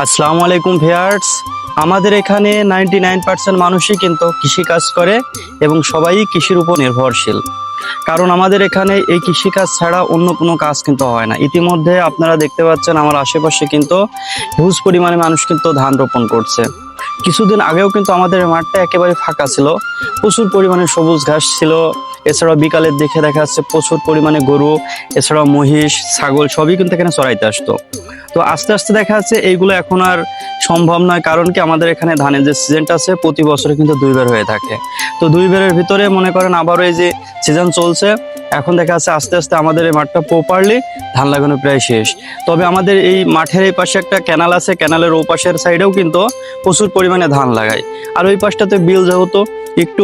আসসালামু আলাইকুম ভিউয়ার্স। আমাদের এখানে 99% মানুষই কিন্তু কৃষিকাজ করে এবং সবাই কৃষির উপর নির্ভরশীল। কারণ আমাদের এখানে এই কৃষিকাজ ছাড়া অন্য কোনো কাজ কিন্তু হয় না। ইতিমধ্যে আপনারা দেখতে পাচ্ছেন আমার আশেপাশে কিন্তু হিউজ পরিমাণে মানুষ কিন্তু ধান রোপণ করছে। কিছুদিন আগেও কিন্তু আমাদের মাঠটা একেবারে ফাঁকা ছিল, প্রচুর পরিমাণে সবুজ ঘাস ছিল। এছাড়াও বিকালের দিকে দেখা যাচ্ছে প্রচুর পরিমাণে গরু, এছাড়াও মহিষ, ছাগল সবই কিন্তু এখানে চড়াইতে আসতো। তো আস্তে আস্তে দেখা যাচ্ছে এইগুলো এখন আর সম্ভব নয়, কারণ কি আমাদের এখানে ধানের যে সিজনটা আছে প্রতি বছরে কিন্তু দুইবার হয়ে থাকে। তো দুইবারের ভিতরে মনে করেন আবারও এই যে সিজন চলছে, এখন দেখা যাচ্ছে আস্তে আস্তে আমাদের এই মাঠটা প্রপারলি ধান লাগানো প্রায় শেষ। তবে আমাদের এই মাঠের এই পাশে একটা ক্যানাল আছে, ক্যানালের ও পাশের সাইডেও কিন্তু প্রচুর পরিমাণে ধান লাগায়। আর ওই পাশটাতে বিল যেহেতু একটু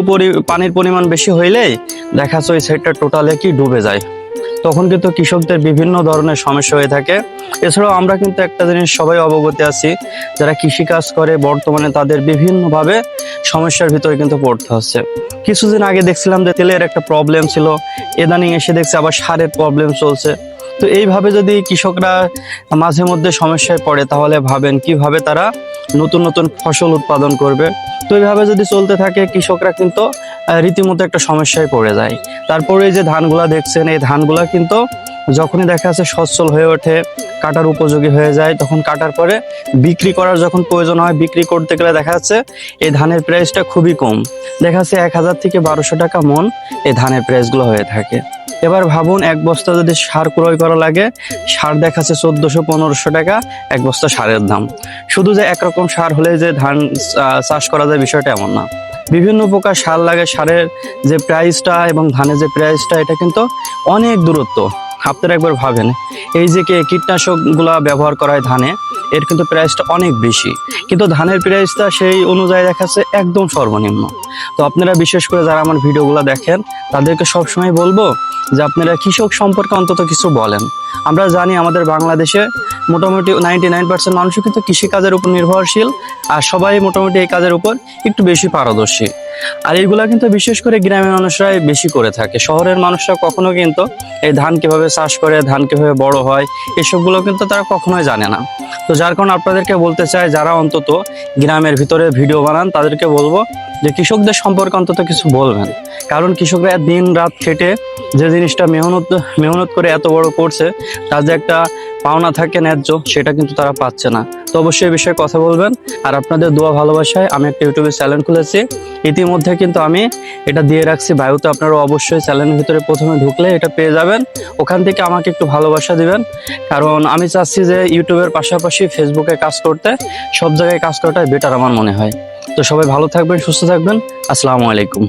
পানির পরিমাণ বেশি হইলেই দেখা যাচ্ছে ওই সাইডটা টোটালে কি ডুবে যায়, তখন কিন্তু কৃষকদের বিভিন্ন ধরনের সমস্যা হয়ে থাকে। এছাড়াও আমরা কিন্তু একটা জিনিস সবাই অবগত আছি, যারা কৃষিকাজ করে বর্তমানে তাদের বিভিন্নভাবে সমস্যার ভিতরে কিন্তু পড়তে হচ্ছে। কিছুদিন আগে দেখছিলাম যে তেলের একটা প্রবলেম ছিল, ইদানিং এসে দেখছি আবার সারের প্রবলেম চলছে। তো এইভাবে যদি কৃষকরা মাঝে মধ্যে সমস্যায় পড়ে তাহলে ভাবেন কিভাবে তারা নতুন নতুন ফসল উৎপাদন করবে। তো এইভাবে যদি চলতে থাকে কৃষকরা কিন্তু রীতিমতো একটা সমস্যায় পড়ে যায়। তারপরে এই যে ধানগুলা দেখছেন, এই ধানগুলা কিন্তু যখনই দেখা যাচ্ছে সচ্ছল হয়ে ওঠে, কাটার উপযোগী হয়ে যায়, তখন কাটার পরে বিক্রি করার যখন প্রয়োজন হয়, বিক্রি করতে গেলে দেখা যাচ্ছে এই ধানের প্রাইসটা খুবই কম। দেখা যাচ্ছে 1000 থেকে 1200 টাকা মন এই ধানের প্রাইসগুলো হয়ে থাকে। এবার ভাবুন এক বস্তা যদি সার ক্রয় করা লাগে, সার দেখাচ্ছে 1400-1500 টাকা এক বস্তা সারের দাম। শুধু যে একরকম সার হলে যে ধান চাষ করা যায় বিষয়টা এমন না, বিভিন্ন প্রকার সার লাগে। সারের যে প্রাইসটা এবং ধানের যে প্রাইসটা এটা কিন্তু অনেক দূরত্ব। আপনারা একবার ভাবেন, এই যে কীটনাশকগুলা ব্যবহার করা হয় ধানে, এর কিন্তু প্রাইসটা অনেক বেশি, কিন্তু ধানের প্রাইসটা সেই অনুযায়ী দেখাচ্ছে একদম সর্বনিম্ন। তো আপনারা বিশেষ করে যারা আমার ভিডিওগুলো দেখেন তাদেরকে সবসময় বলবো যে আপনারা কৃষক সম্পর্কে অন্তত কিছু বলেন। আমরা জানি আমাদের বাংলাদেশে মোটামুটি 99% মানুষই কিন্তু কৃষিকাজের উপর নির্ভরশীল, আর সবাই মোটামুটি এই কাজের উপর একটু বেশি পারদর্শী। আর এইগুলা কিন্তু বিশেষ করে গ্রামের মানুষরাই বেশি করে থাকে। শহরের মানুষরা কখনো কিন্তু এই ধান কিভাবে চাষ করে, ধান কিভাবে বড় হয়, এসবগুলো কিন্তু তারা কখনোই জানে না। তো যার কারণে আপনাদেরকে বলতে চাই, যারা অন্তত গ্রামের ভিতরে ভিডিও বানান তাদেরকে বলবো যে কৃষকদের সম্পর্কে অন্তত কিছু বলবেন। কারণ কৃষকরা দিন রাত খেটে যে জিনিসটা মেহনত করে এত বড় করছে, তার যে একটা পাওনা থাকে ন্যায্য, সেটা কিন্তু তারা পাচ্ছে না। তো অবশ্যই এই বিষয়ে কথা বলবেন। আর আপনাদের দোয়া ভালোবাসায় আমি একটা ইউটিউবে চ্যানেল খুলেছি, ইতিমধ্যে কিন্তু আমি এটা দিয়ে রাখছি বায়ুতে। আপনারা অবশ্যই চ্যানেলের ভিতরে প্রথমে ঢুকলে এটা পেয়ে যাবেন, ওখান থেকে আমাকে একটু ভালোবাসা দিবেন। কারণ আমি চাচ্ছি যে ইউটিউবের পাশাপাশি ফেসবুকে কাজ করতে, সব জায়গায় কাজ করাটাই বেটার আমার মনে হয়। তো সবাই ভালো থাকবেন, সুস্থ থাকবেন। আসসালামু আলাইকুম।